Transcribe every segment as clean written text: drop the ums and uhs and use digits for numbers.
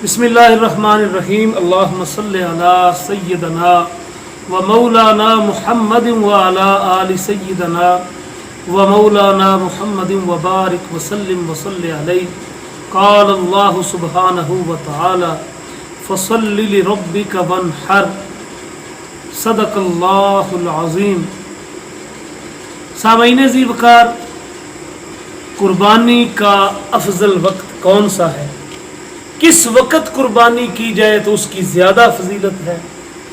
بسم اللہ الرحمن الرحیم اللہم صلی علی سیدنا و مولانا محمد و علی آل سیدنا و مولانا محمد و بارک وسلم وصلی علیہ. قال اللہ سبحانہ و تعالی فصل لربک وانحر صدق اللہ العظیم. سامعین ذی وقار، قربانی کا افضل وقت کون سا ہے؟ کس وقت قربانی کی جائے تو اس کی زیادہ فضیلت ہے،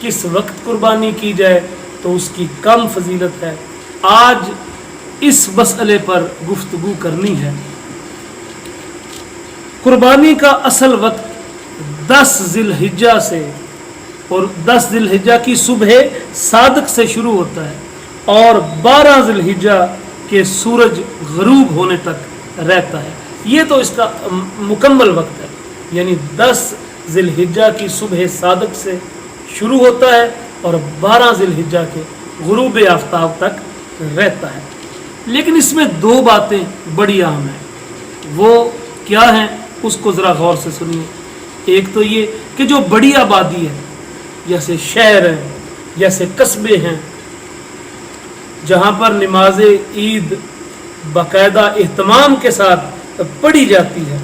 کس وقت قربانی کی جائے تو اس کی کم فضیلت ہے. آج اس مسئلے پر گفتگو کرنی ہے. قربانی کا اصل وقت 10 ذی الحجہ سے اور 10 ذی الحجہ کی صبح صادق سے شروع ہوتا ہے اور 12 ذی الحجہ کے سورج غروب ہونے تک رہتا ہے. یہ تو اس کا مکمل وقت ہے، یعنی 10 ذی الحجہ کی صبح صادق سے شروع ہوتا ہے اور 12 ذی الحجہ کے غروب آفتاب تک رہتا ہے. لیکن اس میں 2 باتیں بڑی اہم ہیں. وہ کیا ہیں اس کو ذرا غور سے سنیے. ایک تو یہ کہ جو بڑی آبادی ہے، جیسے شہر ہیں، جیسے قصبے ہیں، جہاں پر نماز عید باقاعدہ اہتمام کے ساتھ پڑھی جاتی ہے،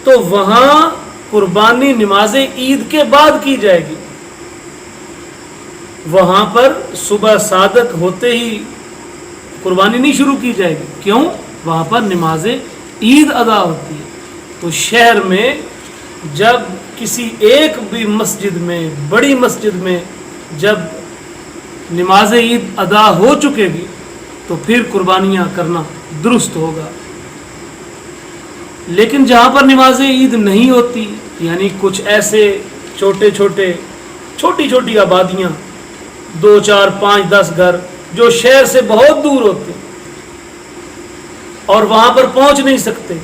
تو وہاں قربانی نماز عید کے بعد کی جائے گی. وہاں پر صبح صادق ہوتے ہی قربانی نہیں شروع کی جائے گی. کیوں؟ وہاں پر نماز عید ادا ہوتی ہے. تو شہر میں جب کسی ایک بھی مسجد میں، بڑی مسجد میں جب نماز عید ادا ہو چکے گی تو پھر قربانیاں کرنا درست ہوگا. لیکن جہاں پر نماز عید نہیں ہوتی، یعنی کچھ ایسے چھوٹی چھوٹی آبادیاں، 2 4 5 10 گھر جو شہر سے بہت دور ہوتے اور وہاں پر پہنچ نہیں سکتے،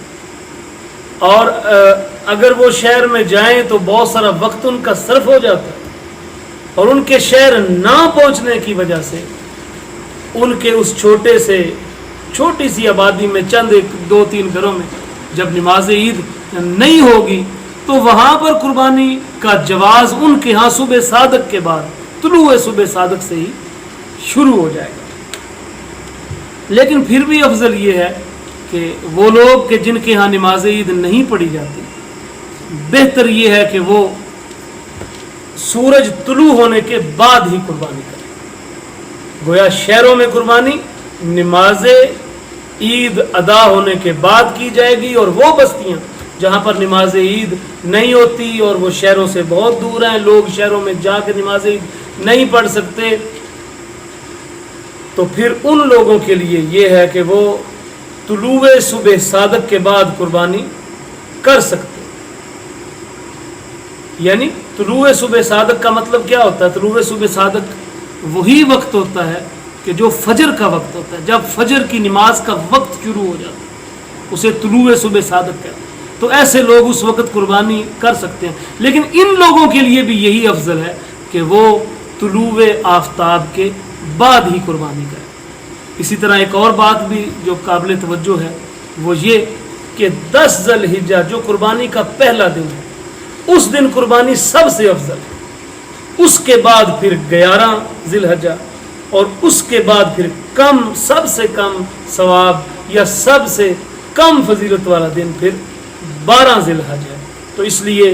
اور اگر وہ شہر میں جائیں تو بہت سارا وقت ان کا صرف ہو جاتا ہے، اور ان کے شہر نہ پہنچنے کی وجہ سے ان کے اس چھوٹی سی آبادی میں چند 2 3 گھروں میں جب نماز عید نہیں ہوگی تو وہاں پر قربانی کا جواز ان کے ہاں صبح صادق کے بعد، طلوع صبح صادق سے ہی شروع ہو جائے گا. لیکن پھر بھی افضل یہ ہے کہ وہ لوگ کہ جن کے ہاں نماز عید نہیں پڑھی جاتی، بہتر یہ ہے کہ وہ سورج طلوع ہونے کے بعد ہی قربانی کریں. گویا شہروں میں قربانی نماز عید ادا ہونے کے بعد کی جائے گی، اور وہ بستیاں جہاں پر نماز عید نہیں ہوتی اور وہ شہروں سے بہت دور ہیں، لوگ شہروں میں جا کے نماز عید نہیں پڑھ سکتے، تو پھر ان لوگوں کے لیے یہ ہے کہ وہ طلوع صبح صادق کے بعد قربانی کر سکتے. یعنی طلوع صبح صادق کا مطلب کیا ہوتا ہے؟ طلوع صبح صادق وہی وقت ہوتا ہے کہ جو فجر کا وقت ہوتا ہے. جب فجر کی نماز کا وقت شروع ہو جاتا ہے اسے طلوع صبح صادق کہتے ہیں. تو ایسے لوگ اس وقت قربانی کر سکتے ہیں. لیکن ان لوگوں کے لیے بھی یہی افضل ہے کہ وہ طلوع آفتاب کے بعد ہی قربانی کریں. اسی طرح ایک اور بات بھی جو قابل توجہ ہے وہ یہ کہ 10 ذی الحجہ جو قربانی کا پہلا دن ہے، اس دن قربانی سب سے افضل ہے. اس کے بعد پھر 11 ذی الحجہ، اور اس کے بعد پھر سب سے کم ثواب یا سب سے کم فضیلت والا دن پھر 12 ذی الحجہ ہے. تو اس لیے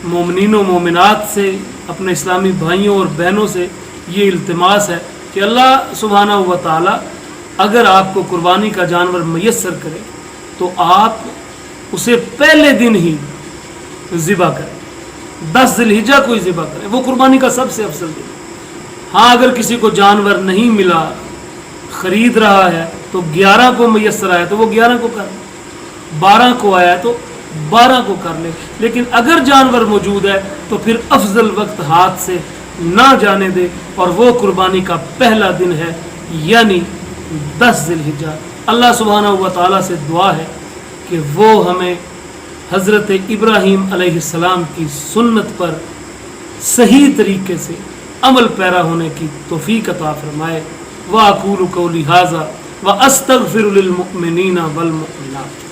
مومنین و مومنات سے، اپنے اسلامی بھائیوں اور بہنوں سے یہ التماس ہے کہ اللہ سبحانہ و تعالی اگر آپ کو قربانی کا جانور میسر کرے تو آپ اسے پہلے دن ہی ذبح کریں. 10 ذی الحجہ کو ہی ذبح کریں، وہ قربانی کا سب سے افضل دن. ہاں اگر کسی کو جانور نہیں ملا، خرید رہا ہے تو 11 کو میسر آیا تو وہ 11 کو کر لے، 12 کو آیا تو 12 کو کر لے. لیکن اگر جانور موجود ہے تو پھر افضل وقت ہاتھ سے نہ جانے دے، اور وہ قربانی کا پہلا دن ہے، یعنی 10 ذی الحجہ. اللہ سبحانہ و تعالیٰ سے دعا ہے کہ وہ ہمیں حضرت ابراہیم علیہ السلام کی سنت پر صحیح طریقے سے عمل پیرا ہونے کی توفیق عطا فرمائے. وَأَقُولُ قَوْلِي هَذَا وَأَسْتَغْفِرُ لِلْمُؤْمِنِينَ وَالْمُؤْمِنَاتِ.